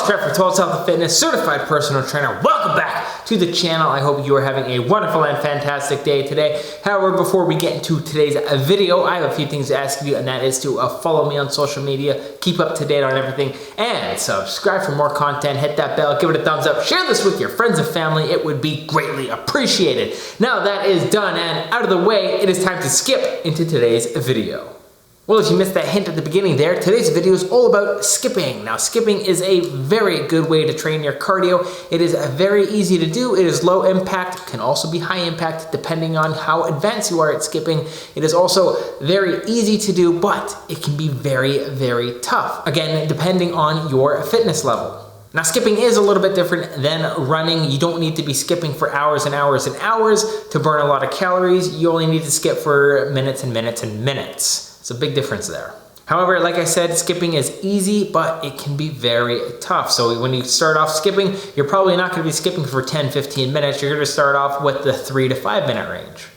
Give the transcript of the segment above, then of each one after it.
Trevor, Total Health and Fitness, certified personal trainer. Welcome back to the channel. I hope you are having a wonderful and fantastic day today. However, before we get into today's video, I have a few things to ask you, and that is to follow me on social media, keep up to date on everything, and subscribe for more content. Hit that bell, give it a thumbs up, share this with your friends and family. It would be greatly appreciated. Now that is done and out of the way, it is time to skip into today's video. Well, if you missed that hint at the beginning there, today's video is all about skipping. Now, skipping is a very good way to train your cardio. It is very easy to do. It is low impact, can also be high impact depending on how advanced you are at skipping. It is also very easy to do, but it can be very, very tough. Again, depending on your fitness level. Now, skipping is a little bit different than running. You don't need to be skipping for hours and hours and hours to burn a lot of calories. You only need to skip for minutes and minutes and minutes. It's a big difference there. However, like I said, skipping is easy, but it can be very tough. So when you start off skipping, you're probably not gonna be skipping for 10, 15 minutes. You're gonna start off with the 3 to 5 minute range.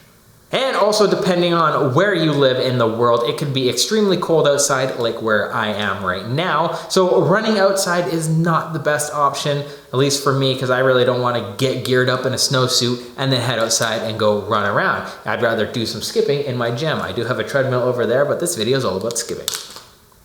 And also depending on where you live in the world, it could be extremely cold outside, like where I am right now. So running outside is not the best option, at least for me, because I really don't want to get geared up in a snowsuit and then head outside and go run around. I'd rather do some skipping in my gym. I do have a treadmill over there, but this video is all about skipping.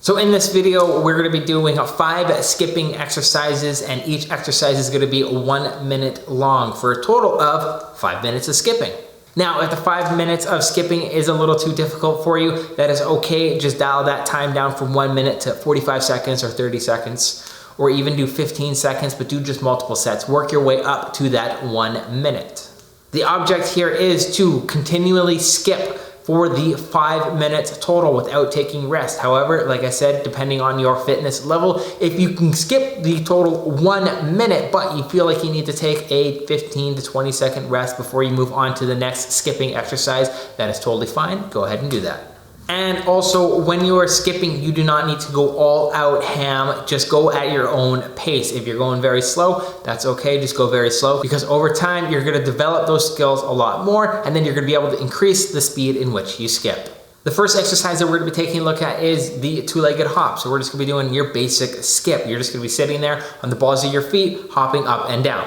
So in this video, we're gonna be doing 5 skipping exercises, and each exercise is gonna be 1 minute long for a total of 5 minutes of skipping. Now, if the 5 minutes of skipping is a little too difficult for you, that is okay. Just dial that time down from 1 minute to 45 seconds or 30 seconds, or even do 15 seconds, but do just multiple sets. Work your way up to that 1 minute. The object here is to continually skip for the 5 minutes total without taking rest. However, like I said, depending on your fitness level, if you can skip the total 1 minute, but you feel like you need to take a 15 to 20 second rest before you move on to the next skipping exercise, that is totally fine. Go ahead and do that. And also, when you are skipping, you do not need to go all out ham. Just go at your own pace. If you're going very slow, that's okay. Just go very slow, because over time, you're gonna develop those skills a lot more, and then you're gonna be able to increase the speed in which you skip. The first exercise that we're gonna be taking a look at is the two-legged hop. So we're just gonna be doing your basic skip. You're just gonna be sitting there on the balls of your feet, hopping up and down.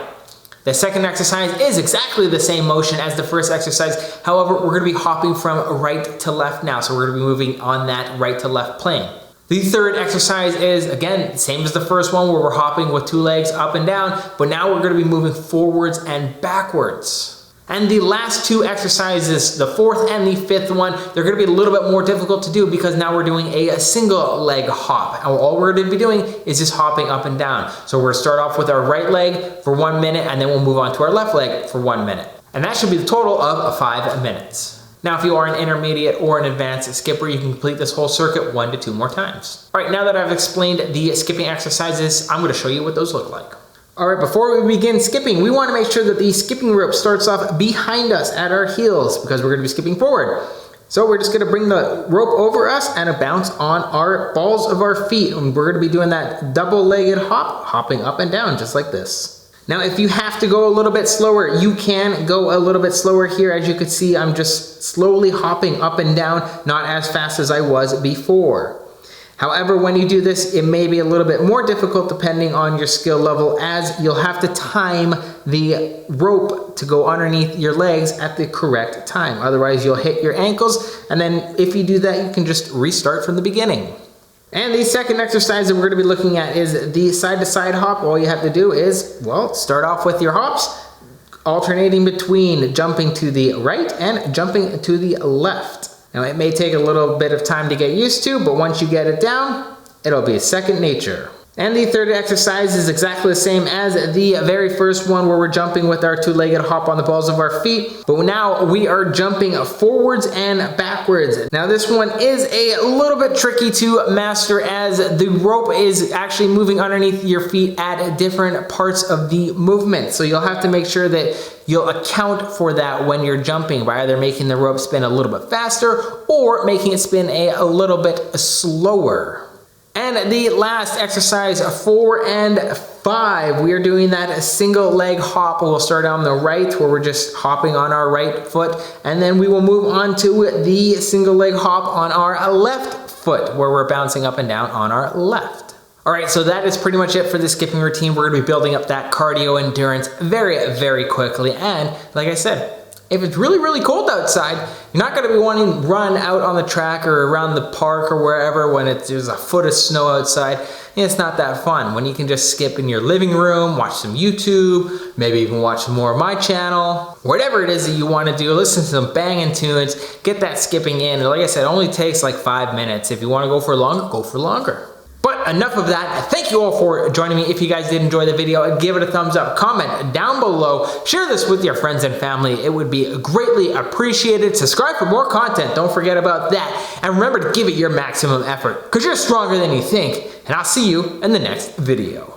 The second exercise is exactly the same motion as the first exercise. However, we're gonna be hopping from right to left now. So we're gonna be moving on that right to left plane. The third exercise is, again, same as the first one, where we're hopping with 2 legs up and down, but now we're gonna be moving forwards and backwards. And the last 2 exercises, the 4th and the 5th one, they're gonna be a little bit more difficult to do, because now we're doing a single leg hop. And all we're gonna be doing is just hopping up and down. So we're gonna start off with our right leg for 1 minute, and then we'll move on to our left leg for 1 minute. And that should be the total of 5 minutes. Now, if you are an intermediate or an advanced skipper, you can complete this whole circuit 1 to 2 more times. All right, now that I've explained the skipping exercises, I'm gonna show you what those look like. All right, before we begin skipping, we want to make sure that the skipping rope starts off behind us at our heels, because we're going to be skipping forward. So we're just going to bring the rope over us and a bounce on our balls of our feet. And we're going to be doing that double-legged hop, hopping up and down just like this. Now, if you have to go a little bit slower, you can go a little bit slower here. As you can see, I'm just slowly hopping up and down, not as fast as I was before. However, when you do this, it may be a little bit more difficult depending on your skill level, as you'll have to time the rope to go underneath your legs at the correct time. Otherwise, you'll hit your ankles, and then if you do that, you can just restart from the beginning. And the second exercise that we're gonna be looking at is the side-to-side hop. All you have to do is, well, start off with your hops, alternating between jumping to the right and jumping to the left. Now, it may take a little bit of time to get used to, but once you get it down, it'll be second nature. And the third exercise is exactly the same as the very first one, where we're jumping with our 2-legged hop on the balls of our feet. But now we are jumping forwards and backwards. Now, this one is a little bit tricky to master, as the rope is actually moving underneath your feet at different parts of the movement. So you'll have to make sure that you'll account for that when you're jumping by either making the rope spin a little bit faster or making it spin a little bit slower. And the last exercise, 4 and 5, we are doing that single leg hop. We'll start on the right, where we're just hopping on our right foot, and then we will move on to the single leg hop on our left foot, where we're bouncing up and down on our left. All right, so that is pretty much it for the skipping routine. We're gonna be building up that cardio endurance very, very quickly. And like I said, if it's really, really cold outside, you're not gonna be wanting to run out on the track or around the park or wherever when there's a foot of snow outside. It's not that fun. When you can just skip in your living room, watch some YouTube, maybe even watch some more of my channel, whatever it is that you wanna do, listen to some banging tunes, get that skipping in. And like I said, it only takes like 5 minutes. If you wanna go for longer, go for longer. But enough of that. Thank you all for joining me. If you guys did enjoy the video, give it a thumbs up, comment down below, share this with your friends and family. It would be greatly appreciated. Subscribe for more content. Don't forget about that. And remember to give it your maximum effort because you're stronger than you think. And I'll see you in the next video.